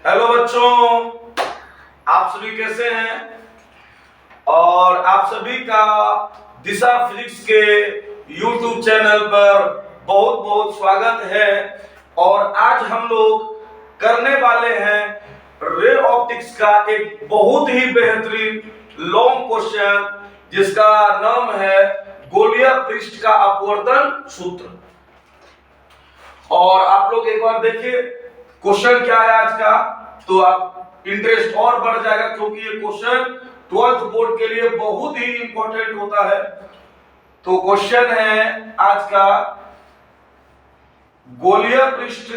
Hello बच्चों, आप सभी कैसे हैं? और आप सभी का दिशा फिजिक्स के YouTube चैनल पर बहुत बहुत स्वागत है। और आज हम लोग करने वाले हैं रे ऑप्टिक्स का एक बहुत ही बेहतरीन लॉन्ग क्वेश्चन, जिसका नाम है गोलीय पृष्ठ का अपवर्तन सूत्र। और आप लोग एक बार देखिए क्वेश्चन क्या है आज का, तो आप इंटरेस्ट और बढ़ जाएगा, क्योंकि ये क्वेश्चन 12th बोर्ड के लिए बहुत ही इंपॉर्टेंट होता है। तो क्वेश्चन है आज का, गोलीय पृष्ठ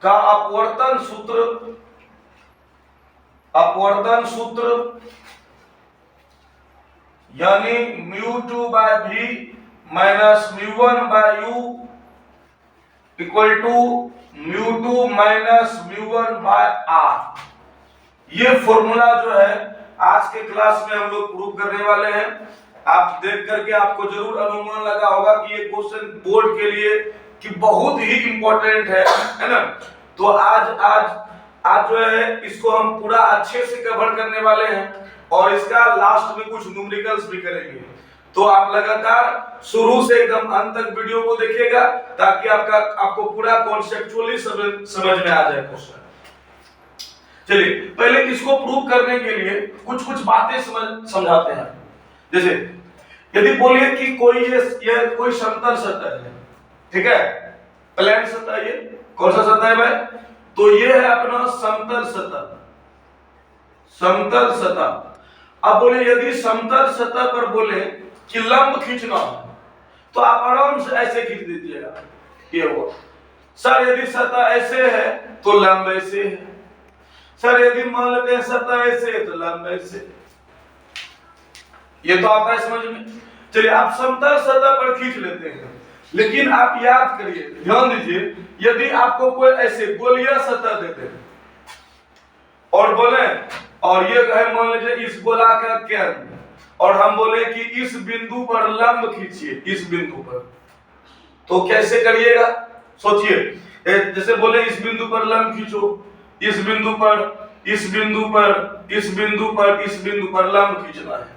का अपवर्तन सूत्र यानी μ2/v minus μ1/u equal to μ2 minus μ1/r। ये फॉर्मूला जो है आज के क्लास में हम लोग प्रूव करने वाले हैं। आप देख करके आपको जरूर अनुमान लगा होगा कि ये क्वेश्चन बोर्ड के लिए कि बहुत ही इंपॉर्टेंट है ना। तो आज जो है इसको हम पूरा अच्छे से कवर करने वाले हैं, और इसका लास्ट में कुछ न्यूमेरिकल्स भी करेंगे। तो आप लगातार शुरू से एकदम अंत तक वीडियो को देखिएगा, ताकि आपको पूरा कॉन्सेप्चुअली समझ में आ जाए क्वेश्चन। चलिए पहले इसको प्रूव करने के लिए कुछ बातें समझाते हैं। जैसे यदि बोलिए कि ये कोई समतल सतह है, ठीक है, प्लेन सतह। ये कौन सा सतह है भाई? तो ये है अपना समतल सतह। अब बोले यदि समतल सतह पर बोले कि लंब खींचना है, तो आप आराम से ऐसे खींच दीजिएगा। ये वो सर, यदि सतह ऐसे है तो लंब ऐसे है। सर यदि मान लेते हैं सतह ऐसे है तो लंब ऐसे। ये तो आता है समझ में। चलिए आप समतल सतह पर खींच लेते हैं, लेकिन आप याद करिए, ध्यान दीजिए, यदि आपको कोई ऐसे गोलीय सतह देते हैं और बोले, और ये है मान लीजिए इस गोला का केंद्र, और हम बोले कि इस बिंदु पर लंब खींचिए, इस बिंदु पर, तो कैसे करिएगा? सोचिए, जैसे बोले इस बिंदु पर लंब खींचो, इस बिंदु पर, इस बिंदु पर, इस बिंदु पर, इस बिंदु पर लंब खींचना है।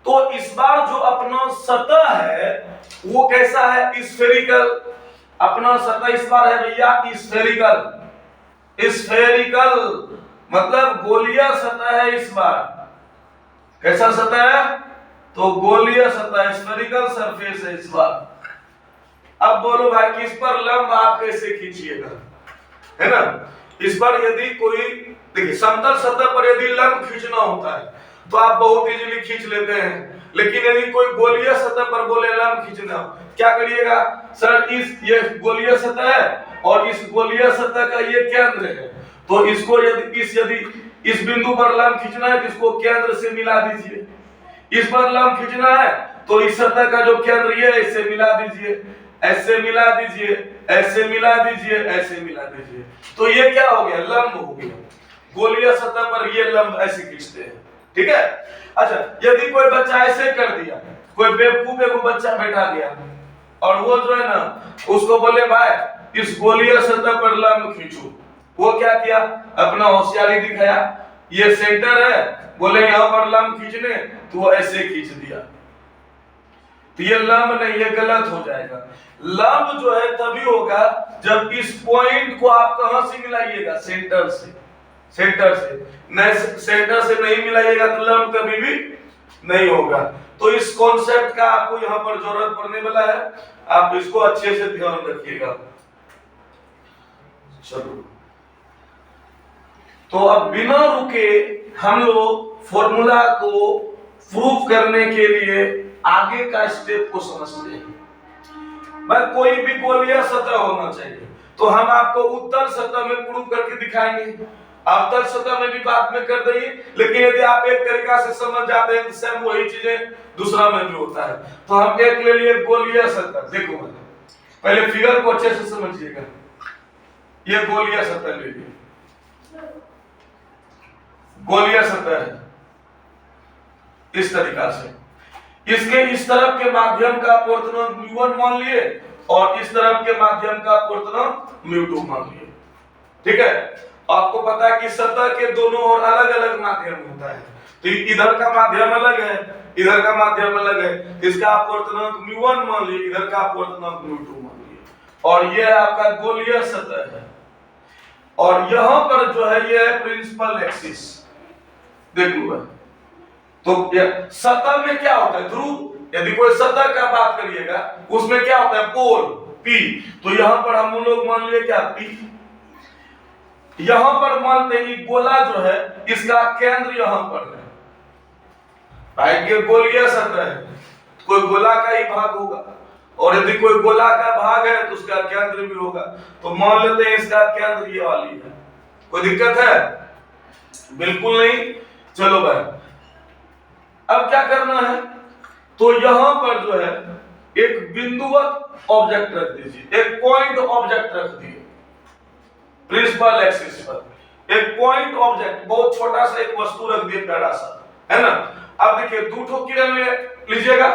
तो इस बार जो अपना सतह है वो कैसा है? स्फेरिकल। अपना सतह इस बार है भैया स्फेरिकल, मतलब गोलीय सतह है इस बार। कैसा सतह है? तो गोलीय सतह, स्फेरिकल सरफेस है इस बार। अब बोलो भाई कि इस पर लंब आप कैसे खींचिएगा, है ना? इस बार यदि कोई, देखिए समतल सतह पर यदि लंब खींचना होता है तो आप बहुत इजीली खींच लेते हैं, लेकिन यदि कोई गोलीय सतह पर बोले लंब खींचना, क्या करिएगा? सर ये गोलीय सतह है और इस गोलीय सतह का ये केंद्र है, तो इसको यदि इस बिंदु पर लंब खींचना है तो इसको केंद्र से मिला दीजिए। इस पर लंब खींचना है तो इस सतह का जो केंद्र ये ऐसे मिला दीजिए, ऐसे मिला दीजिए, ऐसे मिला दीजिए, ऐसे मिला दीजिए। तो ये क्या हो गया? लंब हो गया। गोलीय सतह पर ये लंब ऐसे खींचते हैं, ठीक है। अच्छा, यदि कोई बच्चा ऐसे कर दिया, कोई बेवकूफ एगो बच्चा बैठा गया और वो जो है ना उसको बोले भाई इस गोलीय सतह पर लंब खींचो, वो क्या किया? अपना होशियारी दिखाया, ये सेंटर है, बोले यहां पर लंब खींचने, तो वो ऐसे खींच दिया। तो ये लंब नहीं, ये गलत हो जाएगा। लंब जो है तभी होगा जब इस पॉइंट को आप कहां से मिलाइएगा? सेंटर से सेंटर से नहीं मिलाइएगा तो लंब कभी भी नहीं होगा। तो इस कॉन्सेप्ट का आपको यहां पर जरूरत पड़ने वाला है, आप इसको अच्छे से ध्यान रखिएगा। चलो, तो अब बिना रुके हम लोग फॉर्मूला को प्रूफ करने के लिए आगे का स्टेप को समझते हैं। भाई कोई भी गोलीय सतह होना चाहिए, तो हम आपको उत्तल सतह में प्रूफ करके दिखाएंगे, अवतल सतह में भी बाद में कर देंगे। लेकिन यदि आप एक तरीका से समझ जाते हैं तो सेम वही चीजें दूसरा में भी होता है। तो हम एक ले लिए गोलीय सतह। देखो पहले फिगर को अच्छे से समझिएगा, ये गोलीय सतह ले लीजिए, गोलीय सतह है इस तरीका से। इसके इस तरफ के माध्यम का अपवर्तनांक μ1 मान लिए, और इस तरफ के माध्यम का अपवर्तनांक μ2 मान लिया। ठीक है, आपको पता है कि सतह के दोनों ओर अलग अलग माध्यम होता है, तो इधर का माध्यम अलग है, इधर का माध्यम अलग है, इसका अपवर्तनांक μ1 मान लिए, इधर का अपवर्तनांक μ2 मान लिए, और यह आपका गोलीय सतह है। और यहां पर जो है यह है प्रिंसिपल एक्सिस, देख लो। तो सतह में क्या होता है, ध्रुव, यदि कोई सतह का बात करिएगा उसमें क्या होता है, पोल P, तो यहां पर हम लोग मान लिए क्या P। यहां पर मानते हैं कि गोला जो है इसका केंद्र यहां पर है, भाई ये गोलीय सतह है, कोई गोला का ही भाग होगा, और यदि कोई गोला का भाग है तो उसका केंद्र भी होगा, तो मान लेते हैं इसका केंद्र ये वाली है। कोई दिक्कत है? बिल्कुल नहीं। चलो भाई, अब क्या करना है, तो यहां पर जो है एक बिंदुवत ऑब्जेक्ट रख दीजिए, एक पॉइंट ऑब्जेक्ट रख दिए प्रिंसिपल एक्सिस पर, एक पॉइंट ऑब्जेक्ट, बहुत छोटा सा एक वस्तु रख दिए, प्यारा सा, है ना। अब देखिए दो ठो किरण लीजिएगा,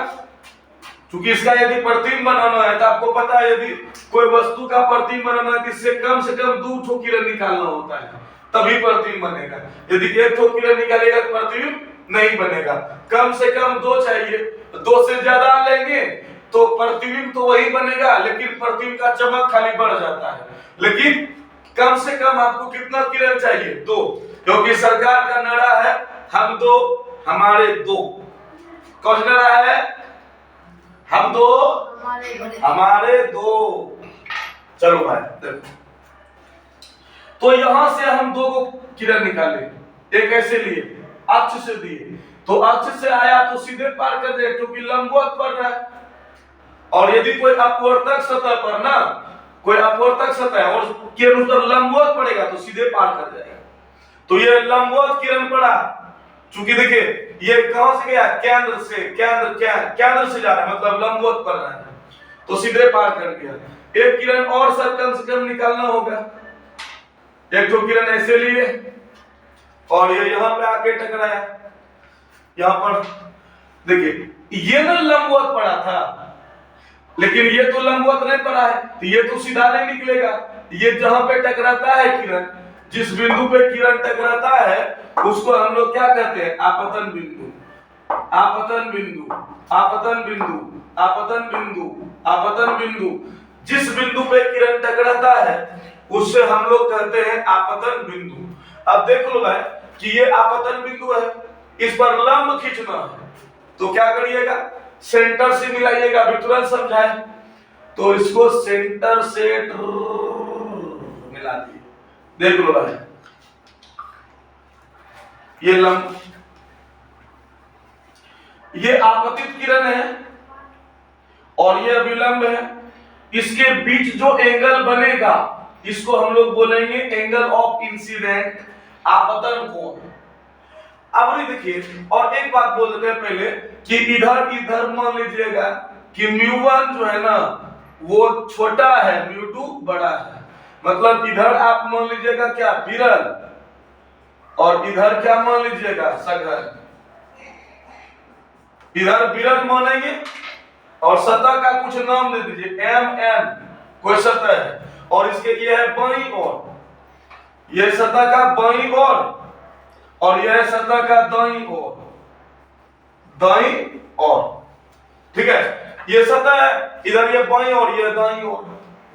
क्योंकि इसका यदि प्रतिबिंब बनाना है तो आपको पता है यदि कोई वस्तु का प्रतिबिंब बनाना है तो इससे कम से कम दो ठो किरण निकालना होता है, तभी प्रतिबिंब बनेगा। यदि एक ठो किरण निकालेगा तो प्रतिबिंब नहीं बनेगा, कम से कम दो चाहिए, दो से ज्यादा लेंगे तो प्रतिबिंब तो वही बनेगा, लेकिन प्रतिबिंब का चमक खाली बढ़ जाता है। लेकिन कम से कम आपको कितना किरण चाहिए, दो, क्योंकि सरकार का नारा है हम दो हमारे दो। कौन सा नारा है, हम दो हमारे दो। चलो भाई देखो, तो यहां से हम दो को किरण निकाले, एक ऐसे लिए अक्ष से दिए, तो अक्ष से आया तो सीधे पार कर दे, क्योंकि लंबवत पड़ रहा है। और यदि कोई अपवर्तक सतह पर ना, कोई अपवर्तक सतह है और किरण उस पर लंबवत पड़ेगा तो सीधे पार कर जाएगा। तो ये लंबवत किरण पड़ा, चूंकि देखिए ये कहां से गया, केंद्र से, केंद्र से जा रहा है, मतलब लंबवत पड़ रहा है, तो सीधे पार कर गया। एक किरण और सर कम से कम निकालना होगा, एक तो किरण ऐसे लिए और ये यहां पे आके टकराया, यहां पर देखिए ये ना लंबवत पड़ा था, लेकिन ये तो लंबवत नहीं पड़ा है, तो ये तो सीधा नहीं निकलेगा। ये जहां पे टकराता है किरण, जिस बिंदु पे किरण टकराता है उसको हम लोग क्या कहते हैं, आपतन बिंदु, आपतन बिंदु, आपतन बिंदु, आपतन बिंदु, आपतन बिंदु। जिस बिंदु पे किरण टकराता है उससे हम लोग कहते हैं आपतन बिंदु। अब देख लो भाई कि ये आपतन बिंदु है, इस पर लंब खींचना है, तो क्या करिएगा, सेंटर से मिलाइएगा, भी तुरंत समझाए, तो इसको सेंटर से मिला दिए। देख लो भाई ये लंब, ये आपतित किरण है और ये विलंब है, इसके बीच जो एंगल बनेगा इसको हम लोग बोलेंगे एंगल ऑफ इंसिडेंट, आपतन कोण। अब नहीं देखिए, और एक बात बोल देते हैं पहले कि इधर मान लीजिएगा कि μ1 जो है ना वो छोटा है, μ2 बड़ा है, मतलब इधर आप मान लीजिएगा क्या, विरल, और इधर क्या मान लीजिएगा, सघन। इधर विरल मानेंगे और सतह का कुछ नाम दे दीजिए, MN कोई सतह है, और इसके ये है बाईं ओर, ये सतह का बाईं ओर, और यह सतह का दाईं ओर, दाईं ओर, ठीक है। ये सतह है, इधर ये बाईं ओर, ये दाईं ओर,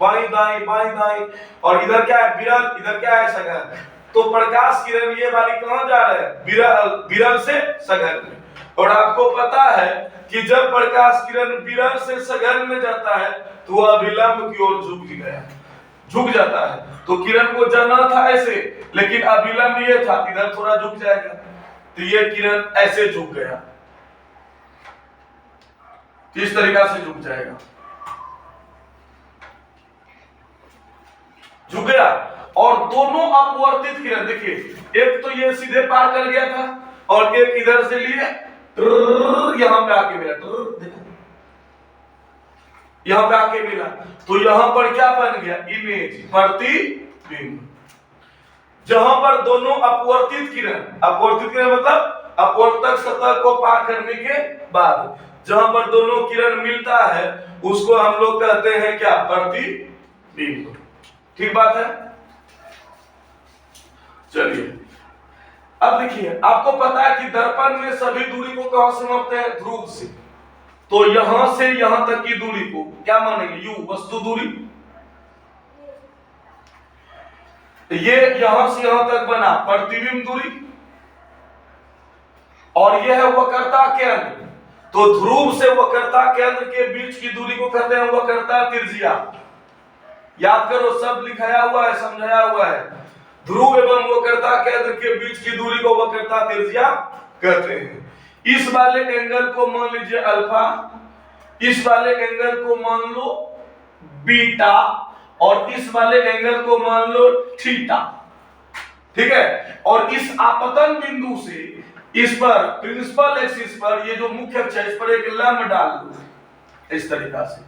बाईं दाईं बाईं दाईं, और इधर क्या है, विरल, इधर क्या है, सघन। तो प्रकाश किरण ये वाली कहां जा रहा है, विरल से सघन में। और आपको पता है कि जब प्रकाश किरण विरल से सघन में जाता है तो वह विलंब की ओर झुक जाता है। तो किरण को जाना था ऐसे, लेकिन अविलंब ये था, इधर थोड़ा झुक जाएगा, तो ये किरण ऐसे झुक गया, किस तरीका से झुक जाएगा, झुक गया। और दोनों अपवर्तित किरण देखिए, एक तो ये सीधे पार कर गया था और एक इधर से लिए यहां पे आके मिला, देखो यहां पे आके मिला, तो यहां पर क्या बन गया, इमेज, प्रतिबिंब। जहां पर दोनों अपवर्तित किरण मतलब अपवर्तक सतह को पार करने के बाद जहां पर दोनों किरण मिलता है उसको हम लोग कहते हैं क्या, प्रतिबिंब। ठीक बात है। चलिए अब देखिए, आपको पता है कि दर्पण में सभी दूरी को कहां से मापते हैं, ध्रुव से। तो यहां से यहां तक की दूरी को क्या मानेंगे, यू, वस्तु दूरी। ये यहां से यहां तक बना प्रतिबिंब दूरी, और यह है वक्रता केंद्र। तो ध्रुव से वक्रता केंद्र के बीच की दूरी को कहते हैं वक्रता त्रिज्या। याद करो, सब लिखाया हुआ है, समझाया हुआ है। ध्रुव एवं वक्रता केंद्र के बीच की दूरी को वक्रता त्रिज्या कहते हैं। इस वाले एंगल को मान लीजिए अल्फा, इस वाले एंगल को मान लो बीटा, और इस वाले एंगल को मान लो थीटा। ठीक है। और इस आपतन बिंदु से इस पर प्रिंसिपल एक्सिस पर, ये जो मुख्य अक्ष है, इस पर एक लंब डाल दो इस तरीका से।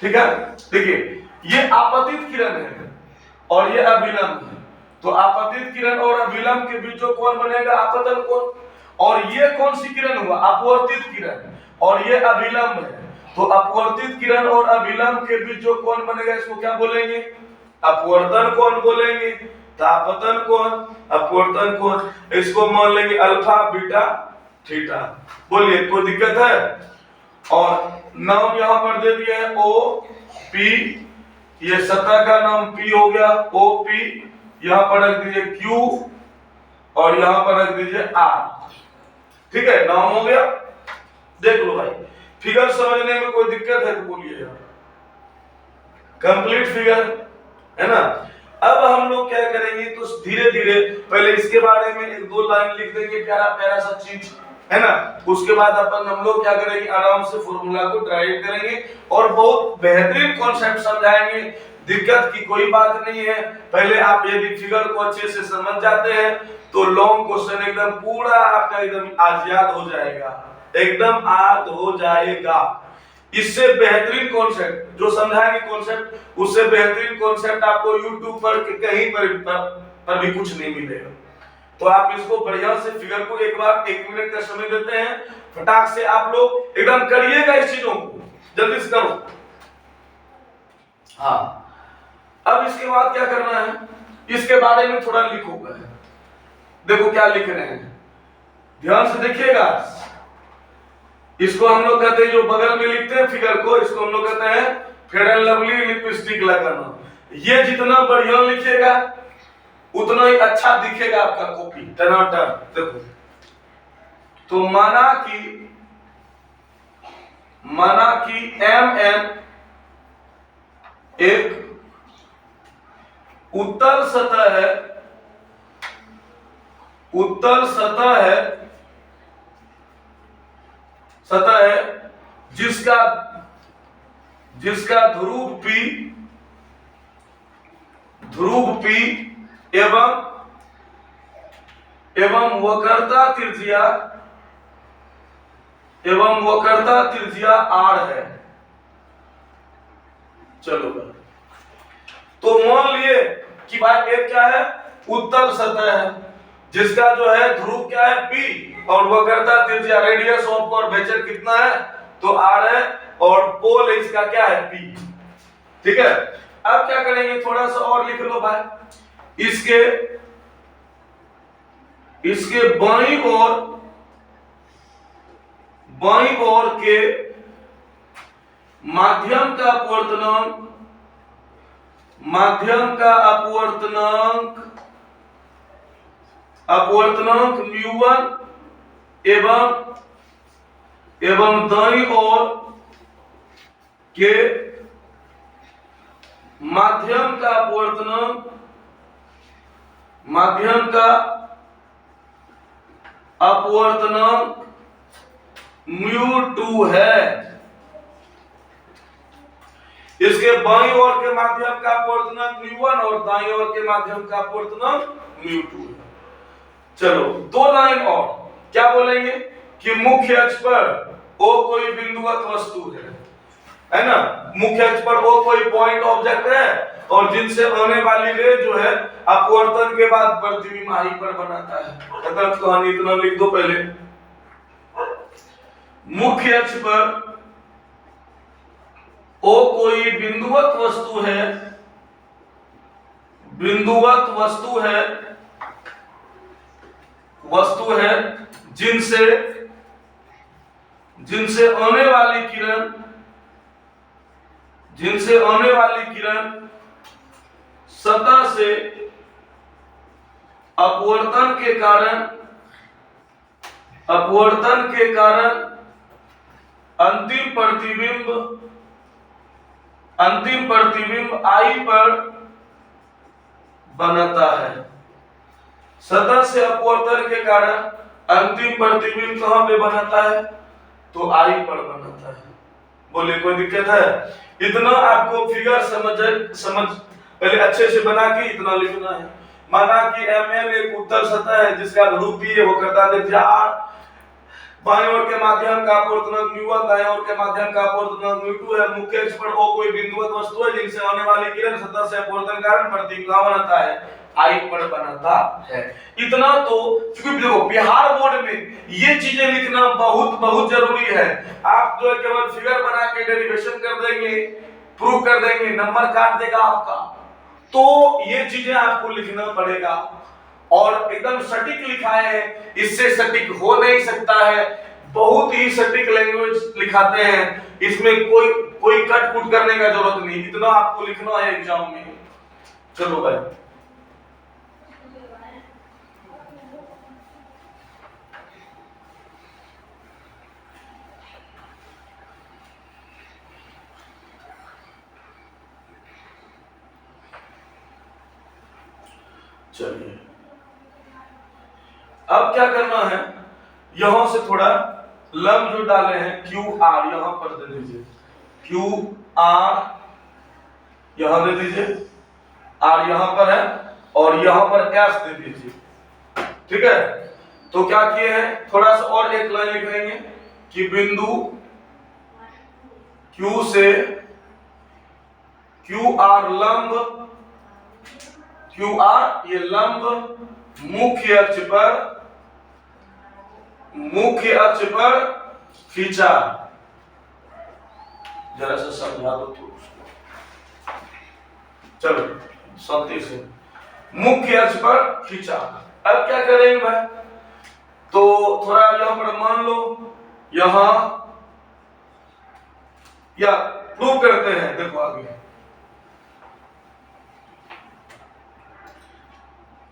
ठीक है। देखिए, ये आपतित किरण है और ये अभिलंब है। तो आपतित किरण और अभिलंब के बीच जो कोण बनेगा, आपतन कोण। और ये कौन सी किरण हुआ, अपवर्तित किरण, और ये अभिलंब है। तो अपवर्तित किरण और अभिलंब के बीच जो कोण बनेगा, इसको क्या बोलेंगे, अपवर्तन कोण बोलेंगे। तापतन कोण, अपवर्तन कोण, इसको मान लेंगे अल्फा, बीटा, थीटा। बोलिए, कोई दिक्कत है। और नाम यहां पर दे दिया है ओ पी, ये सतह का नाम पी हो गया, ओ पी। यहां पर रख दीजिए क्यू, और यहां पर रख दीजिए आर। ठीक है, नाम हो गया। देख लो भाई, फिगर समझने में कोई दिक्कत है तो बोलिए यार। कंप्लीट फिगर है ना। अब हम लोग क्या करेंगे, तो धीरे धीरे पहले इसके बारे में एक दो लाइन लिख देंगे, प्यारा प्यारा सा चीज है ना। उसके बाद अपन हम लोग क्या करेंगे, आराम से फॉर्मूला को ड्राइव करेंगे और बहुत बेहतरीन कॉन्सेप्ट समझाएंगे। दिक्कत की कोई बात नहीं है। पहले आप यदि फिगर को अच्छे से समझ जाते हैं तो लॉन्ग क्वेश्चन एकदम पूरा आपका एकदम आज याद हो जाएगा, एकदम याद हो जाएगा। इससे बेहतरीन कॉन्सेप्ट जो समझाएंगे कॉन्सेप्ट, उससे बेहतरीन कॉन्सेप्ट आपको YouTube पर कहीं पर भी कुछ नहीं मिलेगा। तो आप इसको बढ़िया से फिगर को एक बार 1 मिनट का समय देते हैं, फटाक से आप लोग एकदम करिएगा इस चीजों को, जल्दी से करो। हाँ, अब इसके बाद क्या करना है, इसके बारे में थोड़ा लिखोगे। देखो क्या लिख रहे हैं, ध्यान से देखिएगा। इसको हम लोग कहते हैं, जो बगल में लिखते हैं फिगर को, इसको हम लोग कहते हैं फेयर एंड लवली लिपस्टिक लगाना। ये जितना बढ़िया लिखेगा उतना ही अच्छा दिखेगा आपका कॉपी, टनाटन। देखो, तो माना कि MN एक उत्तल सतह है, उत्तल सतह है जिसका ध्रुव P एवं वक्रता त्रिज्या R है। चलो भाई, तो मान लिए कि भाई एक क्या है, उत्तल सतह है जिसका जो है ध्रुव क्या है, P, और वक्रता त्रिज्या रेडियस ऑफ कर्वेचर कितना है, तो R है, और पोल इसका क्या है, P। ठीक है। अब क्या करेंगे, थोड़ा सा और लिख लो भाई। इसके बाईं ओर के माध्यम का अपवर्तनांक μ1 एवं दाईं ओर के माध्यम का अपवर्तनांक μ2 है। इसके बाईं ओर के माध्यम का अपवर्तनांक μ1 और दाईं ओर के माध्यम का अपवर्तनांक μ2 है। चलो, दो लाइन और क्या बोलेंगे कि मुख्य अक्ष पर O कोई बिंदुवत वस्तु है ना। मुख्य अक्ष पर O कोई पॉइंट ऑब्जेक्ट है, और जिनसे आने वाली रे जो है अपवर्तन के बाद प्रतिबिंब आई पर बनाता है। खत्म कहानी, इतना लिख दो पहले। मुख्य अक्ष पर O कोई बिंदुवत वस्तु है जिनसे आने वाली किरण सतह से अपवर्तन के कारण अंतिम प्रतिबिंब I पर बनता है। सतह से अपवर्तन के कारण अंतिम प्रतिबिंब कहां पे बनता है? तो I पर बनता है। बोले कोई दिक्कत है? इतना आपको फिगर समझ पहले अच्छे से बना के इतना लिखना है। माना कि Ml एक उत्तर सतह है जिसका ध्रुवीय वो करता है R, बाएं ओर के माध्यम का अपवर्तनांक μ1, दाएं ओर के माध्यम का अपवर्तनांक μ2 है। मुख्य अक्ष पर O कोई बिंदुवत वस्तु है जिनसे आने वाली किरण सतह से अपवर्तन कारण प्रतिबिंब बनता है, I पर बनता है। इतना तो क्योंकि देखो बिहार बोर्ड में ये चीजें लिखना बहुत जरूरी है। आप जो केवल फिगर बना के डेरिवेशन कर देंगे, प्रूव कर देंगे, नंबर काट देगा आपका, तो ये चीजें आपको लिखना पड़ेगा। और एकदम सटीक लिखा है, इससे सटीक हो नहीं सकता है। बहुत ही सटीक लैंग्वेज लिखाते हैं, इसमें कोई कट कुट करने का जरूरत नहीं, इतना आपको लिखना है एग्जाम में। चलो भाई चलिए अब क्या करना है, यहां से थोड़ा लंब जो डाले हैं QR यहां पर दे दीजिए, QR यहां दे दीजिए, R यहां पर है और यहां पर S दे दीजिए। ठीक है, तो क्या किए हैं, थोड़ा सा और एक लाइन लिखेंगे कि बिंदु Q से QR लंब, QR ये लंब मुख्य अक्ष पर खींचा। जरा सा समझा दो तो उसको। चलो शांति से, मुख्य अक्ष पर खींचा। अब क्या करेंगे भाई, तो थोड़ा यहां पर मान लो, यहां या प्रूव करते हैं। देखो आगे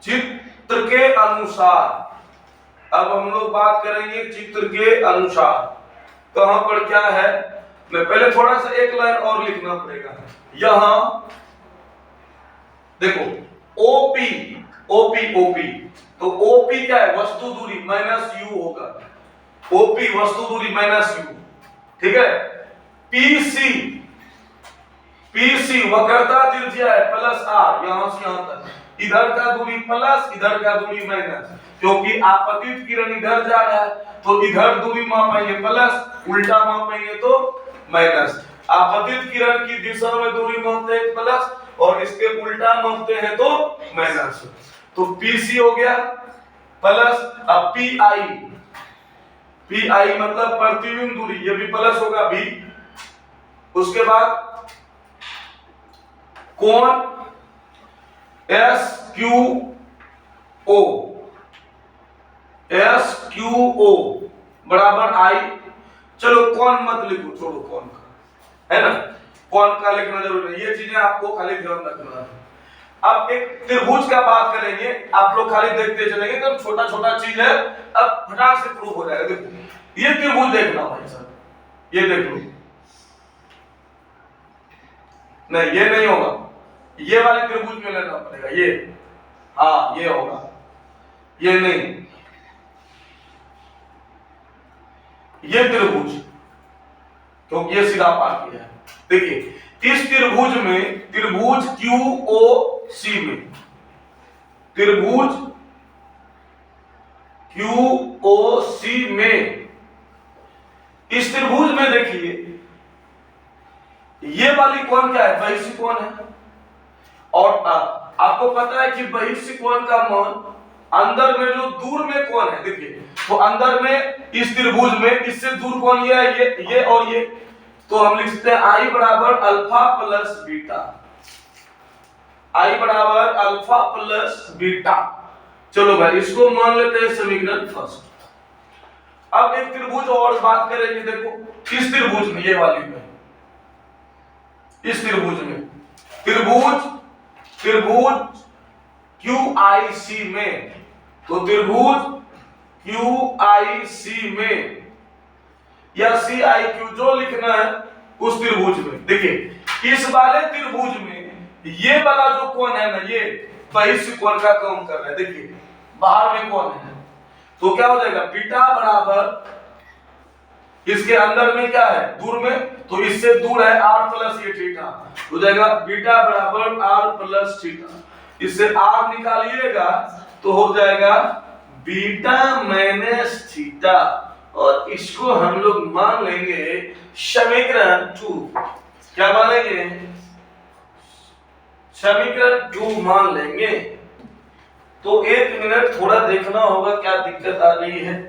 चित्र के अनुसार, अब हम लोग बात करेंगे चित्र के अनुसार कहां पर क्या है। मैं पहले थोड़ा सा एक लाइन और लिखना पड़ेगा। यहां देखो OP, तो OP क्या है, वस्तु दूरी माइनस U होगा। OP वस्तु दूरी माइनस U, ठीक है। PC वक्रता त्रिज्या है प्लस R, यहां से यहां तक, इधर का दूरी प्लस, इधर का दूरी माइनस, क्योंकि आपतित किरण इधर जा रहा है तो इधर दूरी मापेंगे प्लस, उल्टा मापेंगे तो माइनस। आपतित किरण की दिशा में दूरी मापते हैं प्लस और इसके उल्टा मापते हैं तो माइनस। तो PC हो गया प्लस, अब PI मतलब प्रतिबिंब दूरी, ये भी प्लस होगा B। उसके बाद कोण SQO बराबर I। चलो कोण मत लिखो, छोड़ो कोण का, है ना, कोण का लिखना जरूरी है, ये चीजें आपको खाली ध्यान रखना है। अब एक त्रिभुज का बात करेंगे, आप लोग खाली देखते चलेंगे, तो छोटा छोटा चीज है, अब फटाक से प्रूव हो जाएगा। देखो ये त्रिभुज देखना भाई साहब, ये देख लो, नहीं ये नहीं होगा, ये वाले त्रिभुज में लेना पड़ेगा, ये हाँ ये होगा, ये नहीं, ये त्रिभुज, क्योंकि ये सीधा पार किया है। देखिए इस त्रिभुज में, त्रिभुज QOC में, त्रिभुज QOC में, इस त्रिभुज में देखिए ये वाली कोण क्या है, बहिष्ठ कोण है। और आपको पता है कि बहिष्ठ कोण का मान अंदर में जो दूर में कौन है, देखिए तो अंदर में इस त्रिभुज में इससे दूर कौन ये है, ये और ये, तो हम लिख सकते हैं आई बराबर अल्फा प्लस बीटा, आई बराबर अल्फा प्लस बीटा। चलो भाई इसको मान लेते हैं समीकरण फर्स्ट। अब एक त्रिभुज और बात करेंगे, देखो इस त्रिभुज में, ये वाली में, इस त्रिभुज में, त्रिभुज QIC में, तो त्रिभुज QIC में या CIQ जो लिखना है उस त्रिभुज में, देखिए इस वाले त्रिभुज में ये वाला जो कोण है ना, ये बहिष्ठ कोण का काम कर रहा है, देखिए बाहर में कोण है, तो क्या हो जाएगा बीटा बराबर, इसके अंदर में क्या है दूर में, तो इससे दूर है r प्लस ये थीटा, हो जाएगा बीटा बराबर r प्लस थीटा, इससे r निकालिएगा तो हो जाएगा बीटा माइनस थीटा, और इसको हम लोग मान लेंगे समीकरण 2, क्या मानेंगे, समीकरण 2 मान लेंगे। तो एक मिनट थोड़ा देखना होगा क्या दिक्कत आ रही है।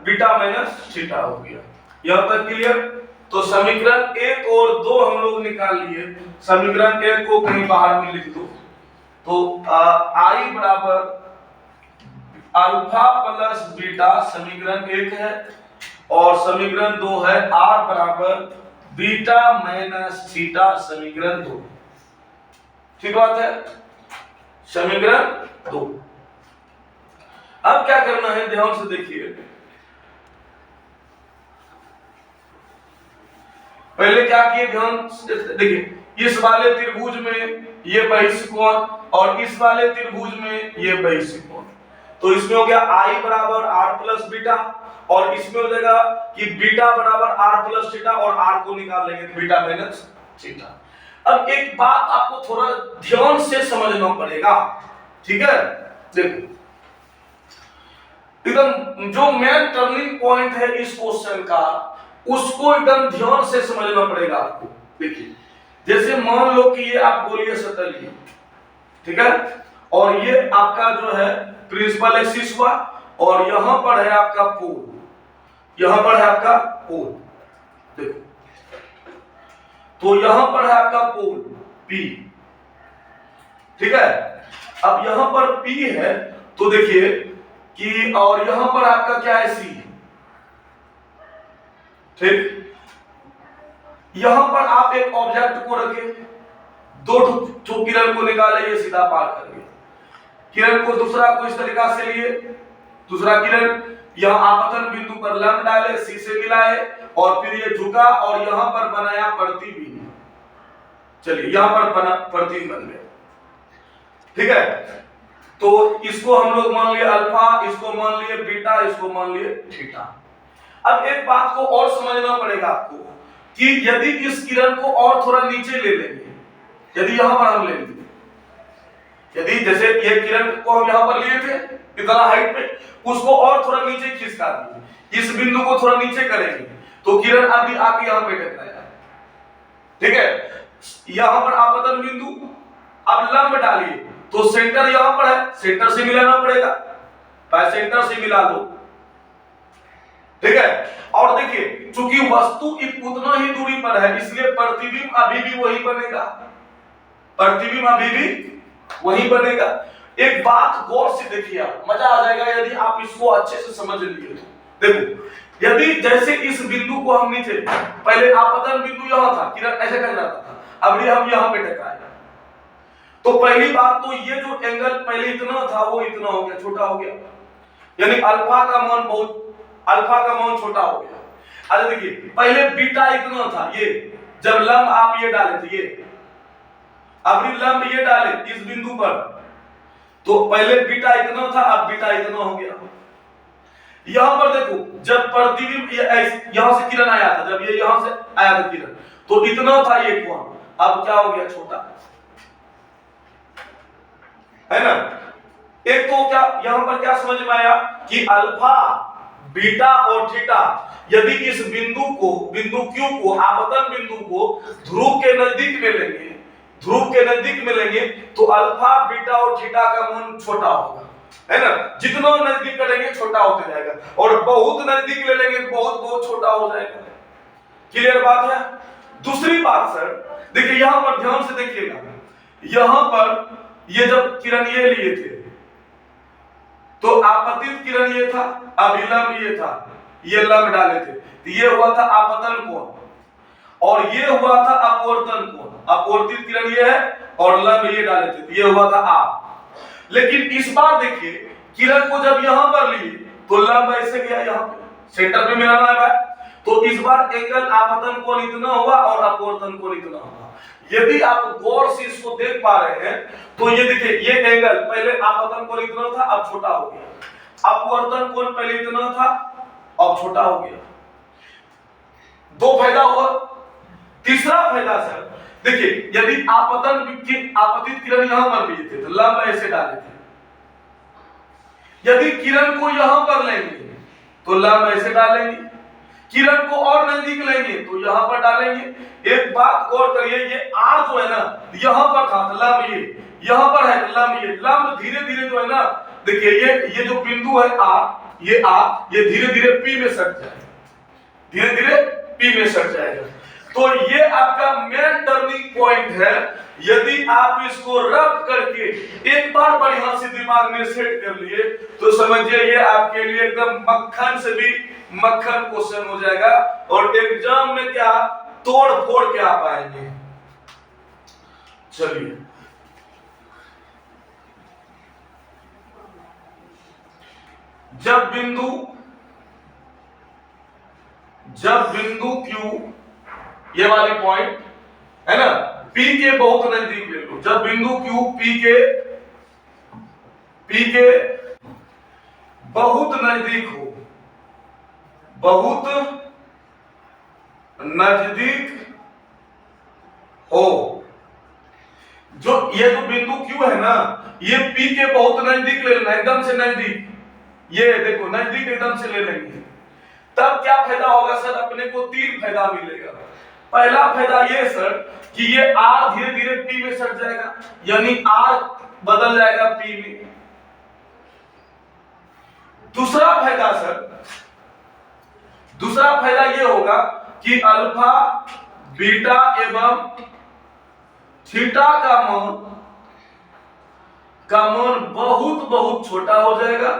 बीटा माइनस थीटा हो गया, यहां तक क्लियर। तो समीकरण 1 और 2 हम लोग निकाल लिए, समीकरण 1 को कहीं बाहर में लिख दो, तो आई बराबर अल्फा प्लस बीटा समीकरण 1 है, और समीकरण 2 है आर बराबर बीटा माइनस थीटा समीकरण 2, ठीक बात है, समीकरण 2। अब क्या करना है ध्यान से देखिए, पहले क्या किए ध्यान देखिए, इस वाले त्रिभुज में ये बहिष्ठ कोण और इस वाले त्रिभुज में ये बहिष्ठ कोण, तो इसमें हो गया आई बराबर आर प्लस बीटा, और इसमें हो जाएगा कि बीटा बराबर आर प्लस थीटा, और आर को निकाल लेंगे तो बीटा माइनस थीटा। अब एक बात आपको थोड़ा ध्यान से समझना पड़ेगा, ठीक है, देखो एकदम जो मेन टर्निंग पॉइंट है इस क्वेश्चन का, उसको एकदम ध्यान से समझना पड़ेगा आपको। देखिए जैसे मान लो कि ये आप गोलीय सतह लिए, ठीक है, और ये आपका जो है प्रिंसिपल एक्सिस हुआ, और यहां पर है आपका पोल, यहां पर है आपका पोल, देखो तो यहां पर है आपका पोल P, ठीक है। अब यहां पर P है तो देखिए कि, और यहां पर आपका क्या है C, ठीक, यहां पर आप एक ऑब्जेक्ट को रखे, दो किरण को निकाले, ये सीधा पार कर गया, किरण को दूसरा को इस तरीका से लिए, दूसरा किरण यहां आपतन बिंदु पर लंब डाले, सी से मिलाए, और फिर ये झुका और यहां पर बनाया प्रतिबिंब, चलिए यहां पर बना प्रतिबिंब बन गया, ठीक है। तो इसको हम लोग मान लिए अल्फा, इसको मान लिए बीटा, इसको मान लिए थीटा। अब एक बात को और समझना पड़ेगा आपको कि यदि इस किरण को और थोड़ा नीचे ले लेंगे, यदि यहां पर हम ले लेंगे, यदि जैसे ये किरण को हम यहां पर लिए थे इतना हाइट पे, उसको और थोड़ा नीचे खिसका दिए, इस बिंदु को थोड़ा नीचे करेंगे तो किरण अभी आके यहां पे टकराएगा, ठीक है। यहां पर आपतन बिंदु, अब लंब डालिए तो सेंटर यहां पर है, सेंटर से मिलाना पड़ेगा, पहले सेंटर से मिला दो, ठीक है। और देखिए चूंकि वस्तु उतना ही दूरी पर है, इसलिए प्रतिबिंब अभी भी वही बनेगा, प्रतिबिंब अभी भी वही बनेगा। एक बात गौर से देखिए, आप मजा आ जाएगा यदि आप इसको अच्छे से समझ लिए। देखो यदि जैसे इस बिंदु को हम नीचे, पहले आपतन बिंदु यहां था, किरण ऐसे कर जाता था, अब हम यहां पे टकराए, तो पहली बात तो ये जो एंगल पहले इतना था वो इतना हो गया, छोटा हो गया, यानी अल्फा का मान बहुत, अल्फा का मान छोटा हो गया। अच्छा देखिए पहले बीटा इतना था, ये जब लंब आप ये डाले थे, ये अभी लंब ये डाले इस बिंदु पर, तो पहले बीटा इतना था, अब बीटा इतना हो गया। यहां पर देखो, जब प्रतिबिंब यहां से किरण आया था, जब ये यहां से आया था किरण, तो इतना था ये कोण, अब क्या हो गया, छोटा, है ना। एक तो क्या यहां पर क्या समझ में आया कि अल्फा, बीटा और थीटा, यदि इस बिंदु Q को, आपतन बिंदु को ध्रुव के नजदीक में लेंगे, तो अल्फा, बीटा और थीटा का मान छोटा होगा, है ना। जितना नजदीक करेंगे छोटा होता जाएगा, और बहुत नजदीक ले लेंगे बहुत बहुत छोटा हो जाएगा। क्लियर बात है। दूसरी बात सर, देखिए यहां पर ध्यान से देखिएगा, यहां पर ये जब किरण ये लिए थे, तो आपतित किरण ये था, अभिलंब ये था, ये लंब डाले थे, तो ये हुआ था आपतन कोण, और ये हुआ था अपवर्तन कोण। अपवर्तित किरण ये है और लंब ये डाले थे, ये हुआ था आप। लेकिन इस बार देखिए, किरण को जब यहां पर लिए तो लंब ऐसे गया, यहां पे सेंटर पे मिलाना है भाई, तो इस बार एंगल आपतन कोण इतना हुआ और अपवर्तन कोण इतना हुआ। यदि आप गौर से इसको देख पा रहे हैं, तो ये देखिए, ये एंगल पहले आपतन कोण इतना था, अब छोटा हो गया, अपवर्तन कोण पहले इतना था, अब छोटा हो गया। दो फायदा हुआ। तीसरा फायदा सर, देखिए, यदि आपतित किरण यहां पर लिए थे तो लंब ऐसे डाले थे, यदि किरण को यहां पर लेंगे तो लंब ऐसे डालेंगे, किरण को और नजदीक लेंगे तो यहां पर डालेंगे। एक बात गौर करिए, ये आर जो है ना, यहां पर था लंब, ये यहां पर है लंब, ये लंब धीरे धीरे जो है ना, देखिए ये जो बिंदु है आर, ये धीरे धीरे पी में सट जाएगा, धीरे धीरे पी में सट जाएगा। तो ये आपका मेन टर्निंग पॉइंट है। यदि आप इसको रब करके एक बार बढ़िया से दिमाग में सेट कर लिए, तो समझिए ये आपके लिए एकदम मक्खन से भी मक्खन क्वेश्चन हो जाएगा, और एग्जाम में क्या तोड़ फोड़ के आ पाएंगे। चलिए, जब बिंदु Q, ये वाली पॉइंट है ना, P के बहुत नजदीक ले लो, जब बिंदु Q P के बहुत नजदीक हो, बहुत नजदीक हो, जो ये जो बिंदु Q है ना, ये P के बहुत नजदीक ले लेना, एकदम से नजदीक, ये देखो नजदीक एकदम से ले लेंगे, तब क्या फायदा होगा सर, अपने को तीन फायदा मिलेगा। पहला फायदा ये सर कि ये R धीरे धीरे P में सट जाएगा, यानी R बदल जाएगा P में। दूसरा फायदा ये होगा कि अल्फा, बीटा एवं थीटा का मान बहुत बहुत छोटा हो जाएगा,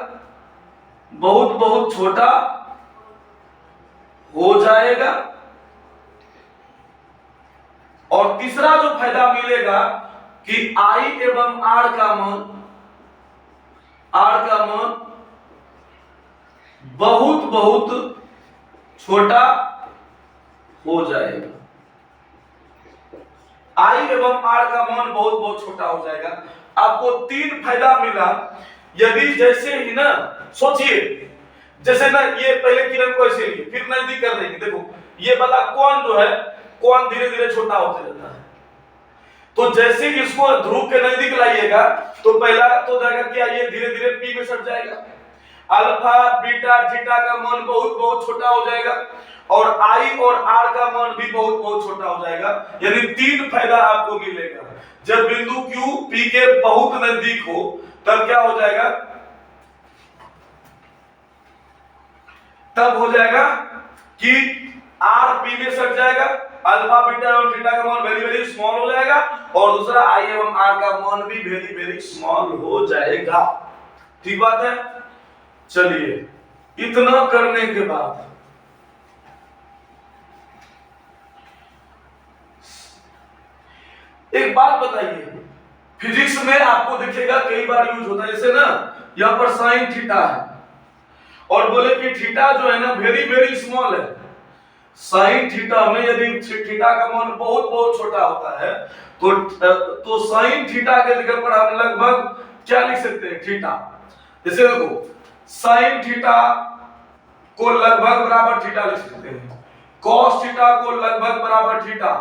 बहुत बहुत छोटा हो जाएगा। और तीसरा जो फायदा मिलेगा कि I एवं R का मान बहुत बहुत छोटा हो जाएगा, I एवं R का मान बहुत बहुत छोटा हो जाएगा। आपको तीन फायदा मिला। यदि जैसे ही ना, सोचिए, जैसे ना ये पहले किरण को ऐसे लिए, फिर नजदीक कर देंगे, देखो ये वाला कोण जो है, कोण धीरे धीरे छोटा होता जाता है। तो जैसे इसको ध्रुव के नजदीक लाइएगा, तो पहला तो जाएगा क्या, ये धीरे धीरे P में सट जाएगा, अल्फा, बीटा, थीटा का मान बहुत बहुत छोटा हो जाएगा, और I और R का मान भी बहुत बहुत छोटा हो जाएगा। यानी तीन फायदा आपको मिलेगा। जब बिंदु Q P के बहुत नजदीक हो, तब क्या हो जाएगा, तब हो जाएगा कि R P में सट जाएगा, अल्फा, बीटा और थीटा का मान वेरी वेरी स्मॉल हो जाएगा, और दूसरा I एवं R का मान भी वेरी वेरी स्मॉल हो जाएगा। ठीक बात है। चलिए, इतना करने के बाद एक बात बताइए, फिजिक्स में आपको दिखेगा कई बार यूज होता है, जैसे ना यहां पर साइन थीटा है, और बोले कि थीटा जो है ना वेरी वेरी स्मॉल है। साइन थीटा में यदि थीटा का मान बहुत बहुत छोटा होता है, तो साइन थीटा के जगह पर हम लगभग क्या लिख सकते हैं, थीटा। जैसे देखो, साइन थीटा को लगभग बराबर थीटा लिख सकते हैं, cos थीटा को लगभग बराबर थीटा,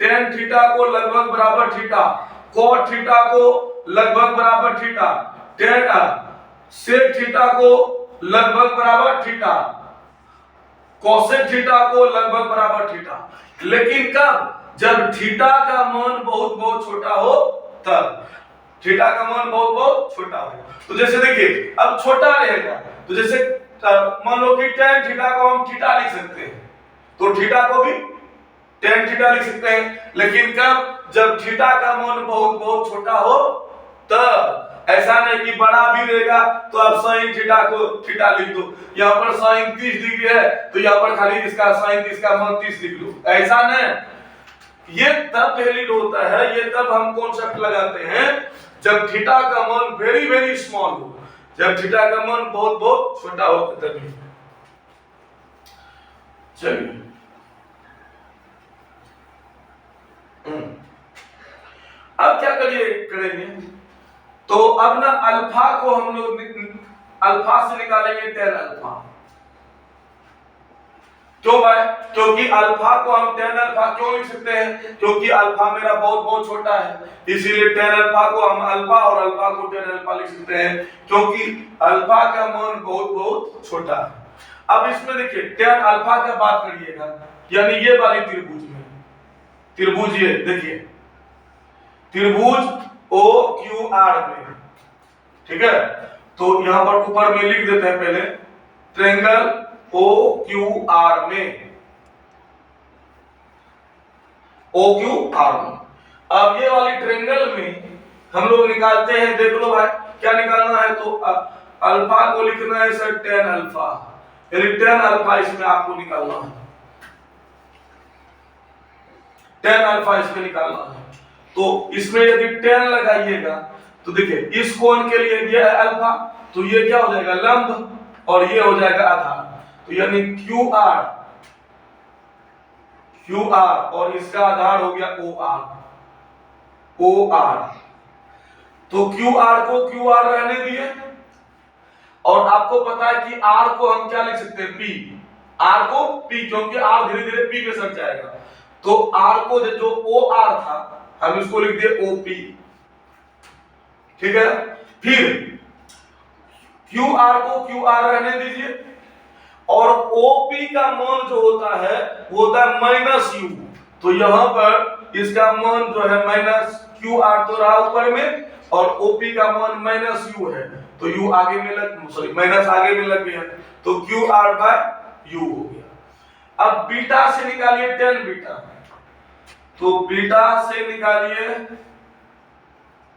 tan थीटा को लगभग बराबर थीटा, cot थीटा को लगभग बराबर थीटा, tan sec थीटा को लगभग बराबर थीटा, cosec थीटा को लगभग बराबर थीटा। लेकिन कब? जब थीटा का मान बहुत बहुत छोटा हो तब, थीटा का मान बहुत बहुत छोटा हो। तो जैसे देखिए अब छोटा रहेगा तो जैसे मान लो कि tan थीटा को हम थीटा लिख सकते हैं, तो थीटा को भी tan थीटा लिख सकते हैं। लेकिन कब? जब थीटा का मान बहुत बहुत छोटा हो तब। ऐसा नहीं कि बड़ा भी रहेगा तो आप sin थीटा को थीटा लिख दो, यहाँ पर sin 30 डिग्री है तो यहाँ पर खाली इसका sin 30 का मान 30 लिख लो, ऐसा नहीं। ये तब वैलिड होता है, ये तब हम कॉन्सेप्ट लगाते हैं जब थीटा का मान वेरी वेरी स्मॉल हो, जब थीटा का मान बहुत बहुत छोटा हो तभी। चलिए अब क्या करेंगे तो अब ना अल्फा को हम लोग अल्फा से निकालेंगे tan अल्फा। क्यों भाई? क्योंकि अल्फा को हम tan अल्फा क्यों लिख सकते हैं? क्योंकि अल्फा मेरा बहुत बहुत छोटा है, इसीलिए tan अल्फा को हम अल्फा और अल्फा को tan अल्फा लिख सकते हैं, क्योंकि अल्फा का मान बहुत बहुत छोटा है। अब इसमें देखिए tan अल्फा का बात करिएगा, यानी ये वाली त्रिभुज में, त्रिभुज ये देखिए त्रिभुज OQR में, ठीक है। तो यहां पर ऊपर में लिख देते हैं पहले ट्रायंगल OQR में, OQR में। अब ये वाली ट्रायंगल में हम लोग निकालते हैं, देख लो भाई क्या निकालना है, तो अल्फा को लिखना है सर tan अल्फा, यानी tan अल्फा इसमें आपको निकालना है, tan अल्फा इसमें निकालना है। तो इसमें यदि tan लगाइएगा तो देखिए इस कोण के लिए ये है अल्फा, तो ये क्या हो जाएगा लंब और ये हो जाएगा आधार, तो यानी QR और इसका आधार हो गया OR। तो QR को QR रहने दिए, और आपको पता है कि R को हम क्या लिख सकते हैं P, R को P, क्योंकि R धीरे धीरे P में सट जाएगा, तो R को जो OR था हम इसको लिख दिए OP, ठीक है। फिर QR को QR रहने दीजिए, और OP का मान जो होता है वो होता है -U, तो यहां पर इसका मान जो है -QR तो रहा ऊपर में, और OP का मान -U है, तो U आगे में माइनस आगे में लग गया, तो QR/U हो गया। अब बीटा से निकालिए tan बीटा, तो बीटा से निकालिए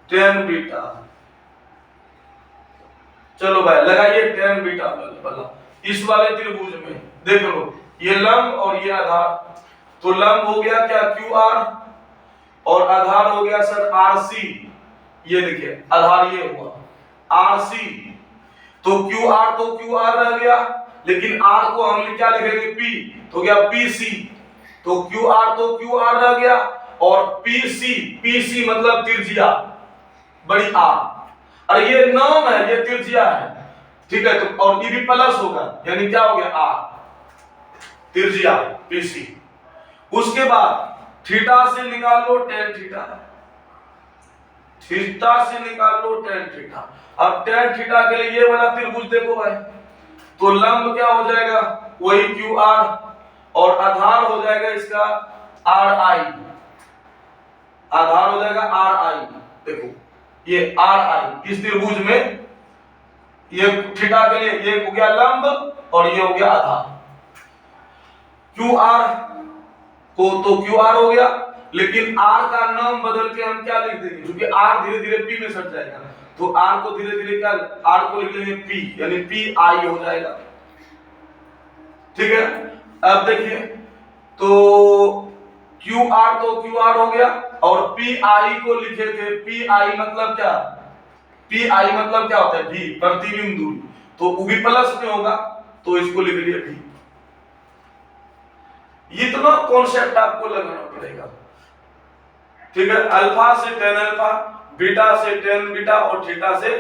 tan बीटा। चलो भाई लगाइए tan बीटा वाला इस वाले त्रिभुज में, देख लो ये लंब और ये आधार, तो लंब हो गया क्या QR और आधार हो गया सर RC, ये देखिए आधार ये हुआ RC, तो QR रह गया, लेकिन R को हम क्या लिखेंगे P, तो क्या PC, तो QR रह गया, और PC मतलब त्रिज्या बड़ी R, और ये नाम है, ये त्रिज्या है, ठीक है। तो और ये भी प्लस होगा, यानी क्या हो गया R त्रिज्या PC। उसके बाद थीटा से निकाल लो tan थीटा, थीटा से निकाल लो tan थीटा। अब tan थीटा के लिए ये वाला त्रिभुज देखो भाई, तो लंब क्या हो जाएगा वही QR, और आधार हो जाएगा इसका RI, आधार हो जाएगा RI, देखो ये RI इस त्रिभुज में, ये थीटा के लिए ये हो गया लंब और ये हो गया आधार। QR को तो QR हो गया, लेकिन R का नाम बदल के हम क्या लिख देंगे, क्योंकि R धीरे धीरे P में सट जाएगा, तो R को धीरे धीरे क्या, R को लिख लेंगे P, यानी PI हो जाएगा, ठीक है। अब देखिए तो QR तो QR हो गया, और PI को लिखे थे, PI मतलब क्या, PI मतलब क्या होता है भी, प्रतिबिंब दूरी, तो वो भी प्लस में होगा, तो इसको लिख लिया भी। इतना कॉन्सेप्ट आपको लगाना पड़ेगा, ठीक है। अल्फा से tan अल्फा, बीटा से tan बीटा, और थीटा से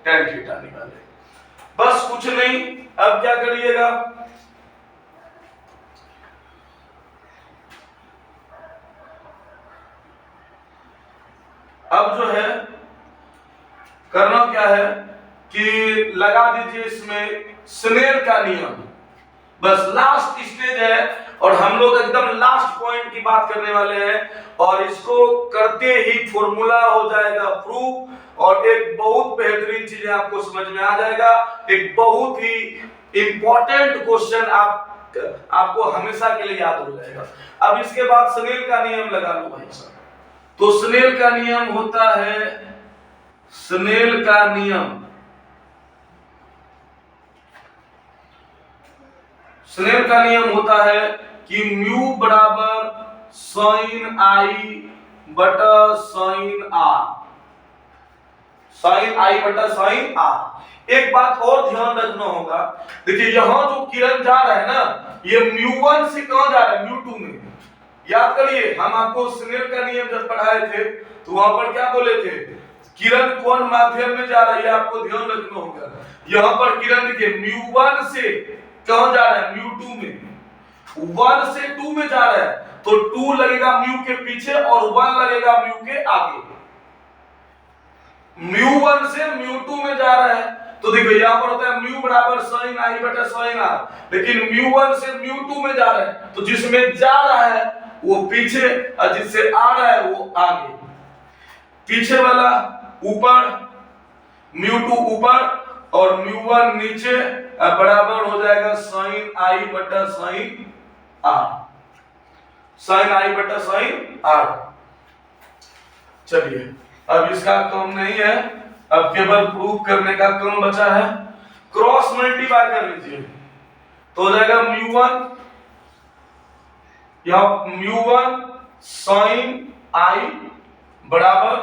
tan थीटा निकाले, बस कुछ नहीं। अब क्या करिएगा, अब जो है करना क्या है कि लगा दीजिए इसमें स्नेल का नियम। बस लास्ट स्टेज है और हम लोग एकदम लास्ट पॉइंट की बात करने वाले हैं और इसको करते ही फॉर्मूला हो जाएगा प्रूफ और एक बहुत बेहतरीन चीजें आपको समझ में आ जाएगा। एक बहुत ही इंपॉर्टेंट क्वेश्चन आपको हमेशा के लिए याद हो जाएगा। अब इसके बाद स्नेल का नियम लगा लो भाई साहब। तो स्नेल का नियम होता है, स्नेल का नियम, स्नेल का नियम होता है कि म्यू बराबर साइन आई बटा साइन आर, साइन आई बटा साइन आर। एक बात और ध्यान रखना होगा, देखिए यहां जो किरण जा रहा है ना, ये म्यू1 से कहां जा रहा है, म्यू2 में। याद करिए हम आपको स्नेल का नियम जब पढ़ाए थे तो वहां पर क्या बोले थे, किरण कौन माध्यम में जा रही है आपको ध्यान रखना होगा। यहां पर किरण देखिए म्यू1 से कहां जा रहा है, म्यू2 में। 1 से 2 में जा रहा है तो 2 लगेगा म्यू के पीछे और 1 लगेगा म्यू के आगे। म्यू1 से म्यू2 में जा रहा है तो देखो यहां पर होता है म्यू बराबर साइन आई बटा साइन आर, लेकिन म्यू1 से म्यू2 में जा रहा है तो जिसमें जा रहा है वो पीछे और जिससे आ रहा है वो आगे। पीछे वाला ऊपर, म्यू2 ऊपर और म्यू1 नीचे, बराबर हो जाएगा साइन आई बटा साइन आर, साइन आई बटा साइन आर। चलिए अब इसका काम नहीं है, अब केवल प्रूफ करने का काम बचा है। क्रॉस मल्टीप्लाई कर लीजिए तो हो जाएगा म्यू1, या म्यू1 साइन आई बराबर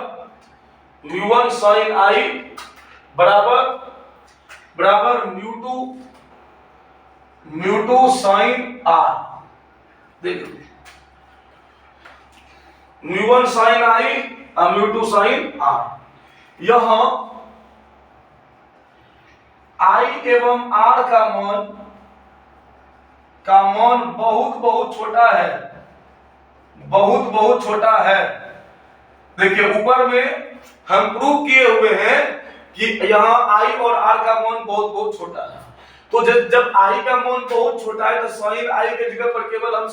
म्यू1 साइन आई बराबर म्यू2 साइन आर। देखिए म्यू1 साइन आई और म्यू2 साइन आर। यहां आई एवं आर का मान बहुत बहुत छोटा है, बहुत बहुत छोटा है। देखिए ऊपर में हम प्रूव किए हुए हैं कि यहाँ आई और आर का मान बहुत बहुत छोटा है। तो जब आई का मान बहुत छोटा है तो साइन आई के जगह पर केवल हम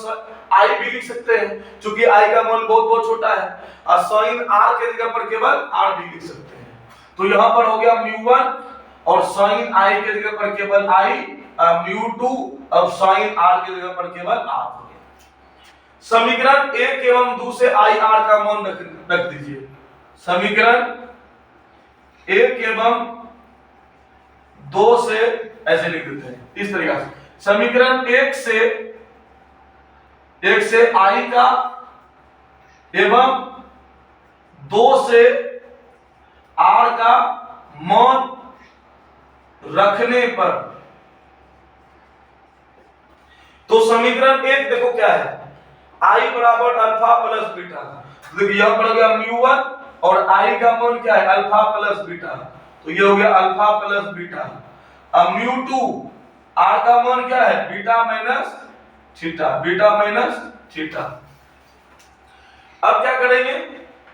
आई भी लिख सकते हैं, क्योंकि आई का मान बहुत बहुत छोटा है, और साइन आर के जगह पर केवल आर भी लिख सकते हैं। तो यहाँ पर हो गया म्यू1 और साइन आई के जगह पर केवल आई, म्यू2 और साइन आर के जगह पर केवल आर हो गया। समीकरण 1 एवं 2 से आई आर का मान रख दीजिए। समीकरण 1 एवं 2 से ऐसे लिख देते हैं इस तरीके से। समीकरण 1 से आई का एवं 2 से आर का मान रखने पर, तो समीकरण 1 देखो क्या है, आई बराबर अल्फा प्लस बीटा। देखिए यहां पर हो गया म्यू1 और आई का मान क्या है, अल्फा प्लस बीटा, तो ये हो गया अल्फा प्लस बीटा। अब म्यू2 आर का मान क्या है, beta minus theta, beta minus theta. अब क्या करेंगे,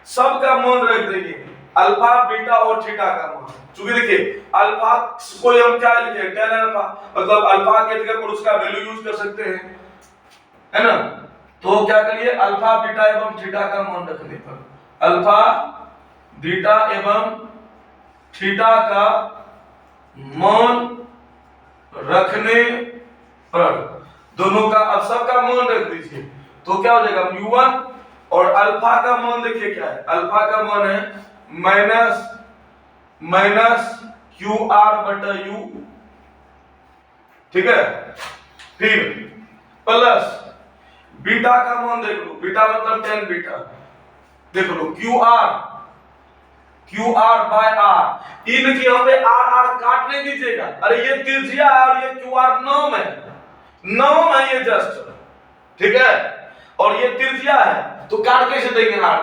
सब का मान रख देंगे, अल्फा बीटा और थीटा का मान। चूंकि देखिए अल्फा को हम क्या लिखे, tan अल्फा, मतलब अल्फा के जगह पर उसका वैल्यू यूज कर सकते हैं, है ना। तो क्या करिए, अल्फा बीटा एवं थीटा का मान रखने पर, अल्फा बीटा एवं थीटा का मान रखने पर, दोनों का अब सब का मान रख दीजिए तो क्या हो जाएगा, म्यू1 और अल्फा का मान देखिए क्या है, अल्फा का मान है माइनस क्यू आर बटा यू, ठीक है। फिर प्लस बीटा का मान देख लो, बीटा मतलब tan बीटा, देख लो क्यू आर बाय आर। इन की यहाँ पे आर काट नहीं दीजिएगा, अरे ये त्रिज्या है और ये क्यू आर नाम है ये जस्ट, ठीक है, और ये त्रिज्या है तो काट कैसे देंगे आर,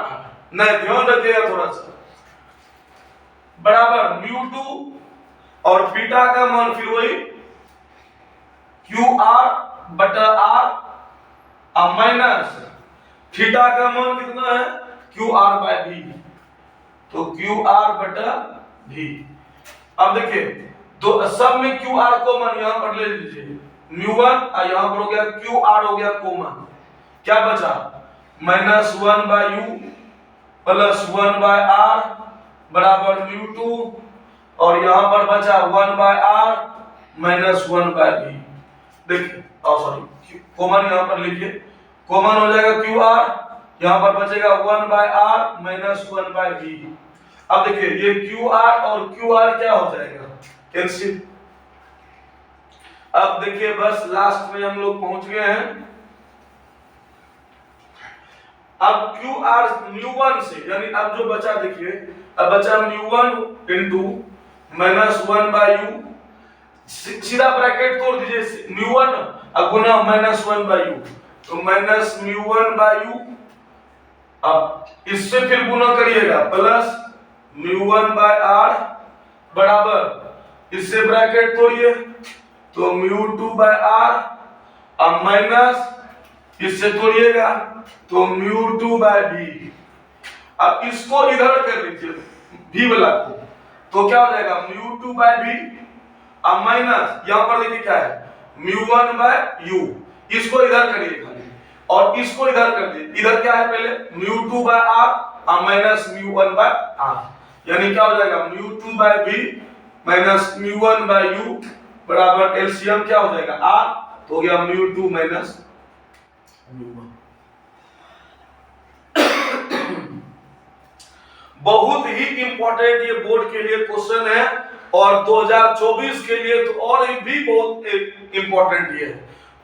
नहीं ध्यान रखिएगा थोड़ा सा। बराबर म्यू2 और बीटा का मान फिर वही क्यू आर बटा आर अब माइनस थीटा का मान कितना है, क्यू आर बाय बी। तो क्यू आर बटा भी। अब देखिए तो सब में क्यू आर कॉमन यहां पर ले लीजिए, म्यू1 और यहां पर हो गया क्यू आर हो गया कॉमन, क्या बचा -1 by U plus 1 by R बराबर म्यू2, और यहां पर बचा 1 by R minus 1 by B. देखिए सॉरी कॉमन यहां पर लिखिए, कॉमन हो जाएगा क्यू आर, यहां पर बचेगा 1 by R minus 1 by B. अब देखिए ये क्यू आर और क्यू आर क्या हो जाएगा कैंसिल। अब देखिए बस लास्ट में हम लोग पहुंच गए हैं। अब क्यू आर म्यू1 से यानी अब जो बचा देखिए, अब बचा म्यू1 इनटू -1 बाय यू, सीधा ब्रैकेट तोड़ दीजिए, म्यू1 गुना -1 बाय यू, तो माइनस म्यू1 बाय यू, अब इससे फिर गुना करिएगा प्लस म्यू1 बाय आर बराबर इससे ब्रैकेट तोड़िए तो म्यू2 बाय आर, अब माइनस इससे तोड़िएगा तो म्यू2 बाय बी। अब इसको इधर कर लीजिए भी वाला को, तो क्या हो जाएगा म्यू2 बाय बी, अब माइनस यहां पर देखिए क्या है म्यू1 बाय यू, इसको इधर करिए खाली और इसको इधर कर दीजिए, इधर क्या है पहले म्यू2 बाय आर और माइनस म्यू1 बाय आर, यानी क्या हो जाएगा mu two by B minus mu one by U बराबर एलसीएम क्या हो जाएगा आर, तो हो गया म्यू2 माइनस म्यू1। बहुत ही इंपॉर्टेंट ये बोर्ड के लिए क्वेश्चन है और 2024 के लिए तो और भी बहुत इंपॉर्टेंट ये है,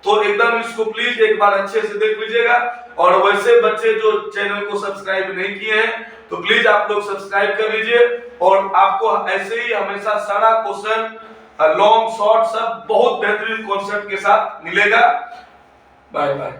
तो एकदम इसको प्लीज एक बार अच्छे से देख लीजिएगा। और वैसे बच्चे जो चैनल को सब्सक्राइब नहीं किए हैं तो प्लीज आप लोग सब्सक्राइब कर लीजिए, और आपको ऐसे ही हमेशा सारा क्वेश्चन लॉन्ग शॉर्ट सब बहुत बेहतरीन कॉन्सेप्ट के साथ मिलेगा। Bye bye.